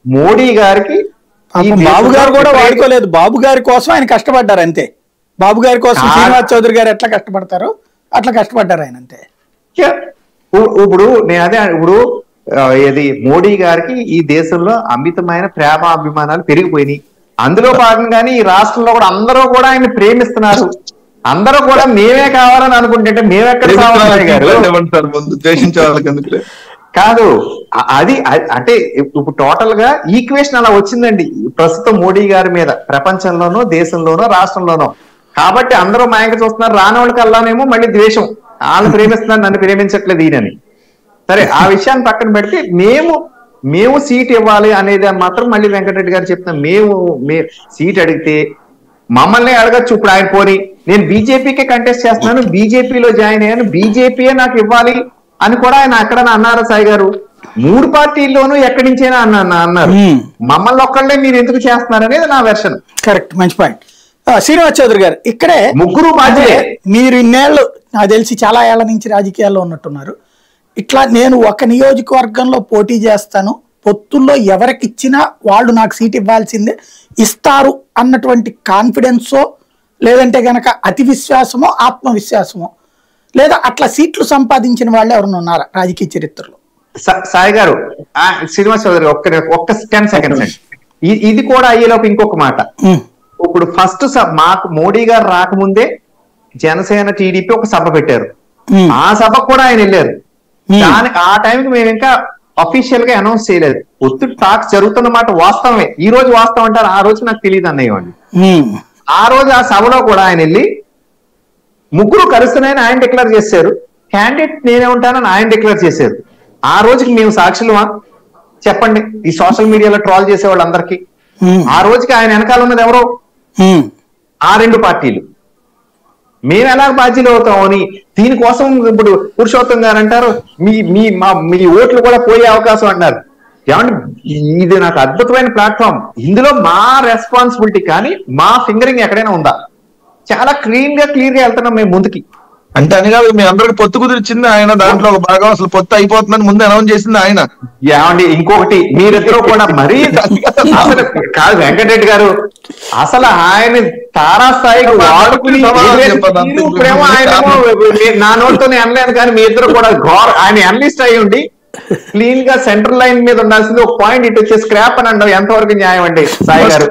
మోడీ గారికి బాబు గారు కూడా వాడుకోలేదు. బాబు గారి కోసం ఆయన కష్టపడ్డారు అంతే. బాబు గారి కోసం శ్రీనివాస్ చౌదరి గారు ఎట్లా కష్టపడతారో అట్లా కష్టపడ్డారు ఆయన అంతే. ఇప్పుడు నేను అదే ఇప్పుడు ఇది మోడీ గారికి ఈ దేశంలో అమితమైన ప్రేమ అభిమానాలు పెరిగిపోయినాయి. అందులో భాగంగానే ఈ రాష్ట్రంలో కూడా అందరూ కూడా ఆయన ప్రేమిస్తున్నారు. అందరూ కూడా మేమే కావాలని అనుకుంటుంటే మేమెక్కడ కాదు. అది అంటే ఇప్పుడు టోటల్ గా ఈక్వేషన్ అలా వచ్చిందండి ప్రస్తుతం మోడీ గారి మీద, ప్రపంచంలోనో దేశంలోనో రాష్ట్రంలోనో. కాబట్టి అందరూ మాయంగా చూస్తున్నారు. రానోళ్ళకి అల్లానేమో మళ్ళీ ద్వేషం, వాళ్ళు ప్రేమిస్తున్నారు నన్ను ప్రేమించట్లేదు ఈయనని. సరే ఆ విషయాన్ని పక్కన పెడితే మేము సీట్ ఇవ్వాలి అనేది మాత్రం మళ్ళీ వెంకటరెడ్డి గారు చెప్తున్నాం. మేము సీట్ అడిగితే మమ్మల్ని అడగచ్చు. ఇప్పుడు ఆయన పోని నేను బీజేపీకే కంటెస్ట్ చేస్తున్నాను, బీజేపీలో జాయిన్ అయ్యాను, బీజేపీయే నాకు ఇవ్వాలి అని కూడా ఆయన అక్కడ అన్నారు. సాయి గారు 3 పార్టీల్లోనూ ఎక్కడి నుంచైనా అన్నారు. మమ్మల్ని ఒక్కళ్ళే మీరు ఎందుకు చేస్తున్నారు అనేది నా వెర్షన్. కరెక్ట్, మంచి పాయింట్. శ్రీనివాస్ చౌదరి గారు ఇక్కడే ముగ్గురు బాధ్యతే. మీరు ఇన్నేళ్ళు నాకు తెలిసి చాలా ఏళ్ల నుంచి రాజకీయాల్లో ఉన్నట్టున్నారు. ఇట్లా నేను ఒక నియోజకవర్గంలో పోటీ చేస్తాను, పొత్తుల్లో ఎవరికి ఇచ్చినా వాళ్ళు నాకు సీట్ ఇవ్వాల్సిందే, ఇస్తారు అన్నటువంటి కాన్ఫిడెన్సో లేదంటే గనక అతి విశ్వాసమో ఆత్మవిశ్వాసమో, లేదా అట్లా సీట్లు సంపాదించిన వాళ్ళు ఎవరైనా ఉన్నారా రాజకీయ చరిత్రలో? సాయి గారు, శ్రీనివాస్ చౌదరి ఒక్క 10 సెకండ్స్ అండి. ఇది కూడా అయ్యేలోపు ఇంకొక మాట. ఇప్పుడు ఫస్ట్ మాకు మోడీ గారు రాకముందే జనసేన టీడీపీ ఒక సభ పెట్టారు. ఆ సభకు కూడా ఆయన వెళ్ళారు. ఆ టైంకి మేము ఇంకా అఫీషియల్ గా అనౌన్స్ చేయలేదు. ఒత్తిడి టాక్స్ జరుగుతున్న మాట వాస్తవమే. ఈ రోజు వాస్తవం అంటారు, ఆ రోజు నాకు తెలియదు అన్నయ్యండి. ఆ రోజు ఆ సభలో కూడా ఆయన వెళ్ళి ముగ్గురు కలుస్తున్నాయని ఆయన డిక్లేర్ చేశారు. క్యాండిడేట్ నేనే ఉంటానని ఆయన డిక్లేర్ చేశారు. ఆ రోజుకి మేము సాక్షులమా చెప్పండి? ఈ సోషల్ మీడియాలో ట్రోల్ చేసే వాళ్ళందరికీ ఆ రోజుకి ఆయన వెనకాల ఉన్నది ఎవరో? ఆ 2 పార్టీలు. మేము ఎలా బాధ్యులు అవుతామని దీనికోసం ఇప్పుడు పురుషోత్తం గారు అంటారు మీ ఓట్లు కూడా పోయే అవకాశం అంటారు. ఏమంటే ఇది నాకు అద్భుతమైన ప్లాట్ఫామ్. ఇందులో మా రెస్పాన్సిబిలిటీ కానీ మా ఫింగరింగ్ ఎక్కడైనా ఉందా? చాలా క్లీన్ గా క్లియర్ గా వెళ్తున్నాం మేము ముందుకి. అంటే అని కాదు, మీ అందరికి పొత్తు కుదిరిచింది ఆయన, దాంట్లో ఒక భాగం అసలు పొత్తు అయిపోతుందని ముందు అనౌన్స్ చేసింది ఆయన. ఏమండి ఇంకొకటి, మీరిద్దరూ కూడా మరీ అసలు కాదు వెంకటరెడ్డి గారు, అసలు ఆయన తారాస్థాయికి వాడుకుని ప్రేమ ఆయన నా నోటితోనే అనలేదు. కానీ మీ ఇద్దరు కూడా ఆయన అనలిస్ట్ అయ్యి ఉండి క్లీన్ గా సెంట్రల్ లైన్ మీద ఉండాల్సింది ఒక పాయింట్ ఇటు వచ్చే స్క్రాప్ అని అంటారు. ఎంతవరకు న్యాయం అండి సాయి గారు?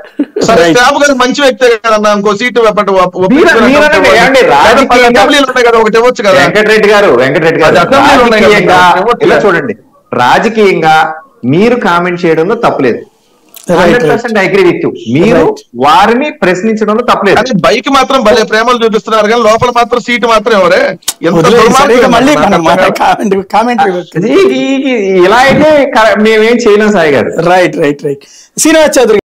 మంచి వ్యక్తే కదన్నా, ఇంకో సీటు వెంకటరెడ్డి గారు ఇలా చూడండి, రాజకీయంగా మీరు కామెంట్ చేయడంలో తప్పలేదు. 100% అగ్రీ విత్ యు. మీరు వారిని ప్రశ్నించడంలో తప్పలేదు. బైక్ మాత్రం భలే ప్రేమలు చూపిస్తున్నారు కానీ లోపల మాత్రం సీటు మాత్రం ఎవరే ఇలా అయితే మేమేం చేయలేం సాయి గారు. రైట్. శ్రీనివాస్ చౌదరి